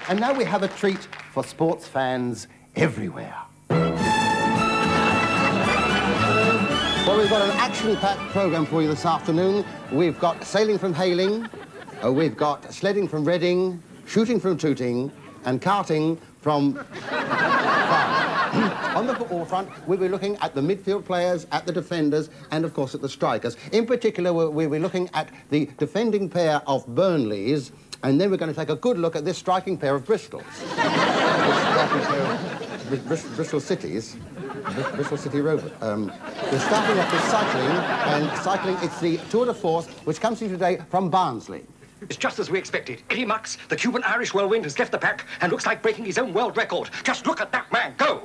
And now we have a treat for sports fans everywhere. Well, we've got an action-packed programme for you this afternoon. We've got sailing from Hayling, we've got sledding from Reading, shooting from Tooting, and karting from Farnham. On the football front, we'll be looking at the midfield players, at the defenders, and, of course, at the strikers. In particular, we'll be looking at the defending pair of Burnleys, and then we're going to take a good look at this striking pair of Bristols. Bristol Cities. Bristol City Rovers. We're starting off with cycling, and cycling, it's the Tour de Force, which comes to you today from Barnsley. It's just as we expected. Eddie Mux, the Cuban-Irish whirlwind, has left the pack and looks like breaking his own world record. Just look at that man go!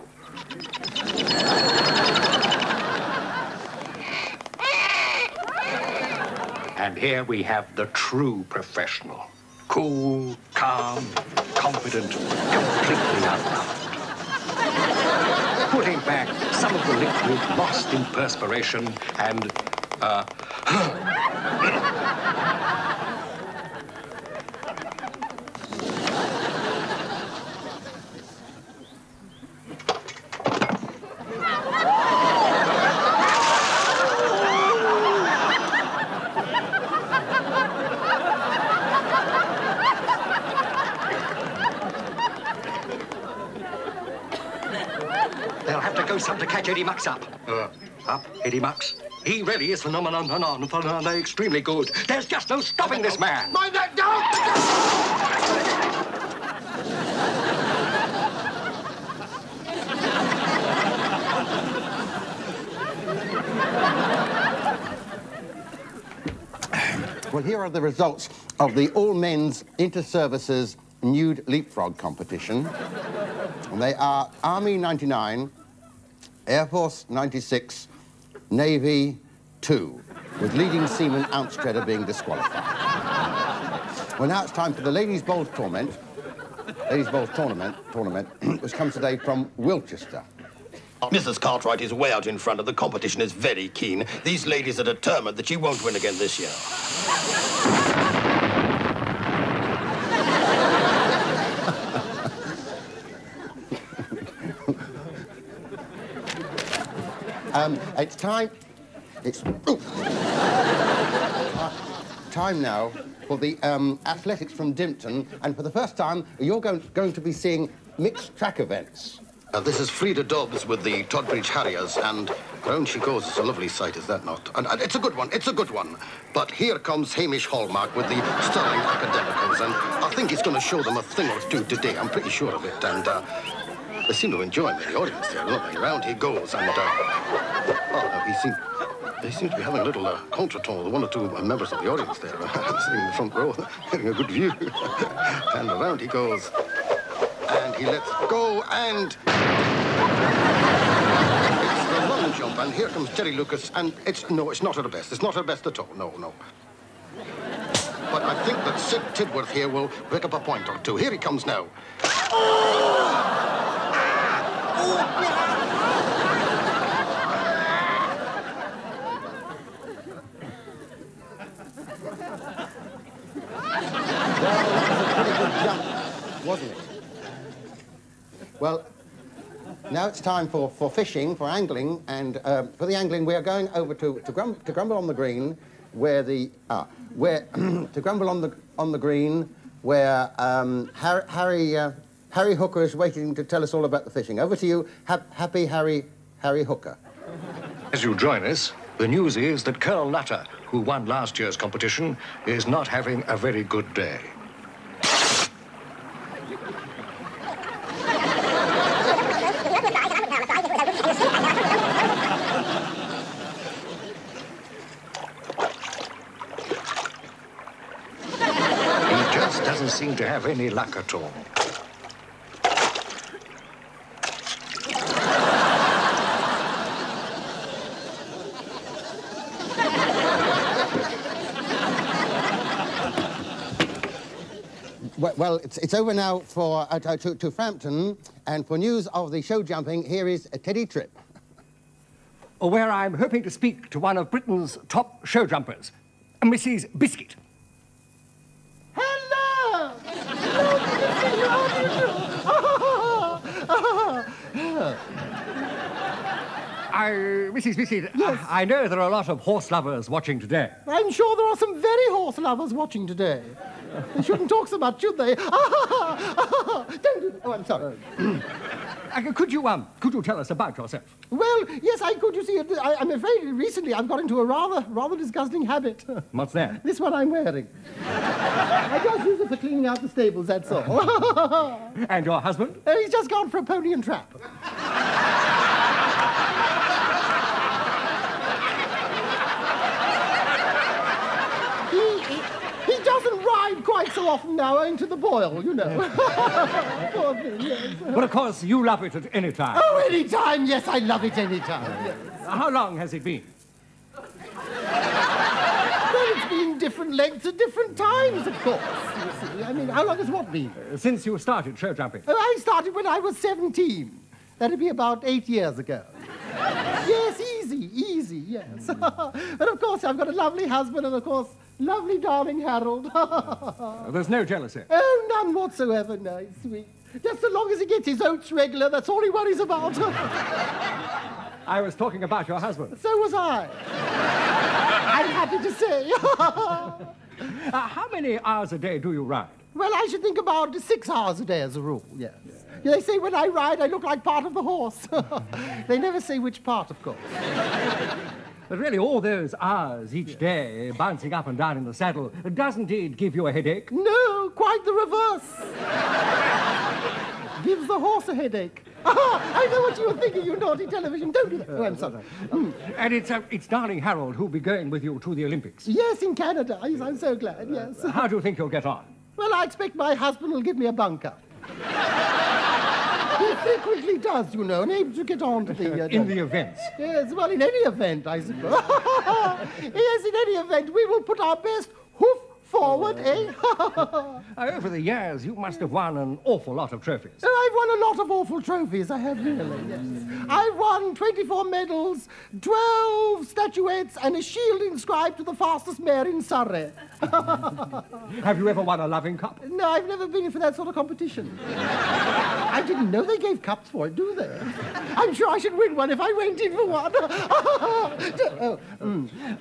And here we have the true professional. Cool, calm, confident, completely unloved. Putting back some of the liquid lost in perspiration and, They'll have to go some to catch Eddie Mux up. Up, Eddie Mux? He really is phenomenally extremely good. There's just no stopping this man. Mind that down! Well, here are the results of the all-men's inter-services nude leapfrog competition. And they are Army 99, Air Force 96, Navy 2, with leading seaman Ouncetredder being disqualified. Well, now it's time for the Ladies' Bowls tournament, which comes today from Wilchester. Mrs. Cartwright is way out in front and the competition is very keen. These ladies are determined that she won't win again this year. It's time now for the athletics from Dimpton, and for the first time, you're going to be seeing mixed track events. This is Frida Dobbs with the Todbridge Harriers, and round she goes. It's a lovely sight, is that not? And it's a good one, it's a good one. But here comes Hamish Hallmark with the Stirling Academicals, and I think he's going to show them a thing or two today. I'm pretty sure of it, and they seem to enjoy him in the audience there, don't they? Round he goes, and they seem to be having a little contretemps with one or two members of the audience there, sitting in the front row, having a good view. And around he goes, and he lets go, and it's the long jump, and here comes Jerry Lucas, and it's not her best. It's not her best at all. No. But I think that Sid Tidworth here will pick up a point or two. Here he comes now. Wasn't it? Well, now it's time for fishing, for angling, and for the angling we are going over to Grumble on the Green, where to Grumble on the Green, where Harry Hooker is waiting to tell us all about the fishing. Over to you, happy Harry Hooker. As you join us, the news is that Colonel Nutter, who won last year's competition, is not having a very good day. Doesn't seem to have any luck at all. Well, it's over now for to Frampton, and for news of the show jumping, here is Teddy Tripp. Where I'm hoping to speak to one of Britain's top show jumpers, Mrs. Biscuit. Hello! Hello, Mrs. Bissett, Yes. I know there are a lot of horse lovers watching today. I'm sure there are some very horse lovers watching today. They shouldn't talk so much, should they? Don't do that. Oh, I'm sorry. Could you tell us about yourself? Well, yes, I could. You see, I'm afraid recently I've got into a rather disgusting habit. What's that? This one I'm wearing. I just use it for cleaning out the stables, that's all. And your husband? He's just gone for a pony and trap. He doesn't ride quite so often now, owing to the boil, you know. Poor thing, yes. But of course, you love it at any time. Oh, any time, yes, I love it any time. Yes. How long has it been? Well, it's been different lengths at different times, of course. You see. I mean, how long has what been? Since you started show jumping. Oh, I started when I was 17. That'd be about 8 years ago. Yes, easy, yes. But of course, I've got a lovely husband and, of course, lovely darling Harold. There's no jealousy. Oh, none whatsoever, no, he's sweet. Just so long as he gets his oats regular, that's all he worries about. I was talking about your husband. So was I. I'm happy to say. How many hours a day do you ride? Well, I should think about 6 hours a day as a rule, yes. They say when I ride, I look like part of the horse. They never say which part, of course. But really, all those hours each day, bouncing up and down in the saddle, doesn't it give you a headache? No, quite the reverse. Gives the horse a headache. I know what you were thinking, you naughty television. Don't do that. Oh, I'm sorry. And it's darling Harold who'll be going with you to the Olympics. Yes, in Canada. Yes, I'm so glad, yes. How do you think you'll get on? Well, I expect my husband will give me a bunker. He frequently does, you know, and able to get on to the... In the events? Yes, well, in any event, I suppose. Yes, in any event, we will put our best hoof forward, eh? Over the years, you must have won an awful lot of trophies. I've won a lot of awful trophies, I have really, yes. I've won 24 medals, 12 statuettes, and a shield inscribed to the fastest mare in Surrey. Have you ever won a loving cup? No, I've never been in for that sort of competition. I didn't know they gave cups for it, do they? I'm sure I should win one if I went in for one.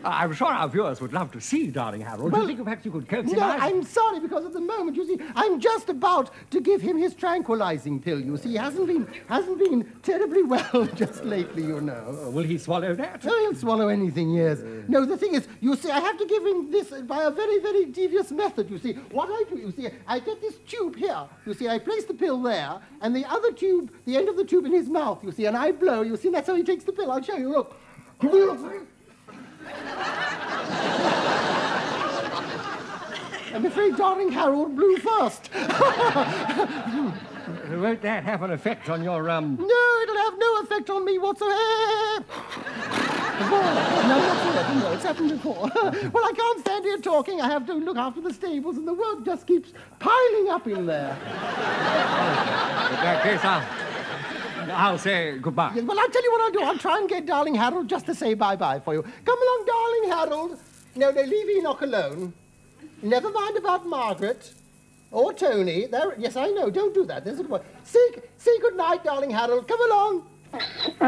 I'm sure our viewers would love to see darling Harold. Do you think perhaps you could coax him No, out? I'm sorry, because at the moment, you see, I'm just about to give him his tranquilizing pill, you see. He hasn't been terribly well just lately, you know. Will he swallow that? Oh, he'll swallow anything, yes. No, the thing is, you see, I have to give him this by a very, very devious method, you see. What I do, you see, I get this tube here, you see, I place the pill there, and the other tube, the end of the tube in his mouth, you see, and I blow, you see, that's how he takes the pill. I'll show you, look. I'm afraid darling Harold blew first. Won't that have an effect on your, No, it'll have no effect on me whatsoever. No, whatsoever, no, it's happened before. Well, I can't stand here talking. I have to look after the stables, and the work just keeps piling up in there. In that case, I'll say goodbye. Yes, well, I'll tell you what I'll do. I'll try and get darling Harold just to say bye-bye for you. Come along, darling Harold. No, leave Enoch alone. Never mind about Margaret. Or Tony. There, yes, I know. Don't do that. There's a good one. Say good night, darling Harold. Come along. Isn't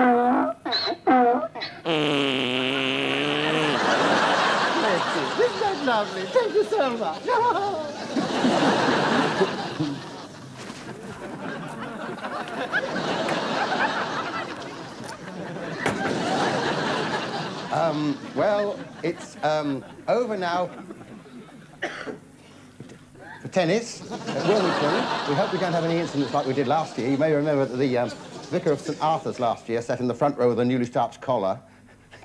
that lovely? Thank you so much. Well, it's over now for tennis at Wilmington. We hope we don't have any incidents like we did last year. You may remember that the Vicar of St. Arthur's last year sat in the front row with a newly starched collar,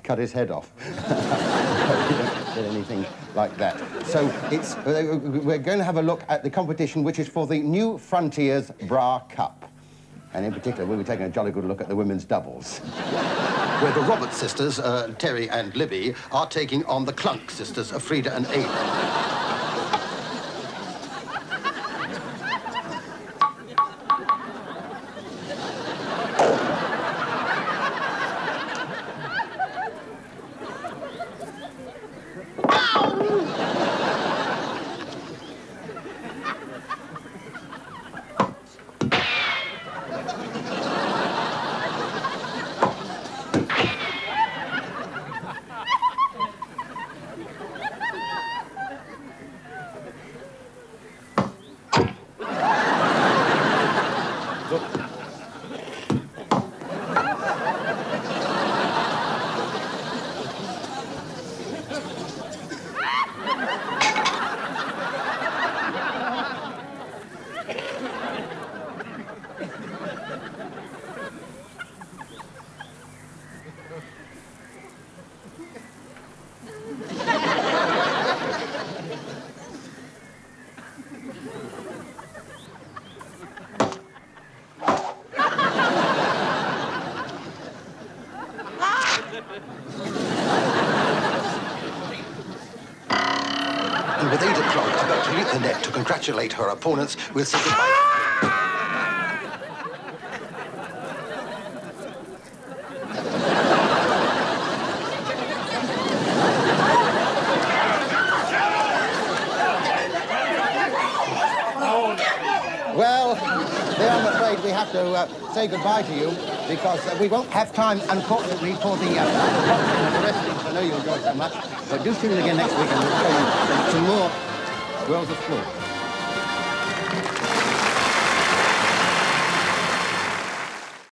cut his head off. We don't get anything like that. So it's, we're going to have a look at the competition, which is for the New Frontiers Bra Cup. And in particular, we'll be taking a jolly good look at the women's doubles. Where the Roberts sisters, Terry and Libby, are taking on the Clunk sisters, Frida and Ada. the net to congratulate her opponents. We'll say goodbye. Well, there I'm afraid we have to say goodbye to you because we won't have time, unfortunately, for the wrestling. I know you enjoyed so much. But do tune in again next week and we'll show you some more Worlds of Sport.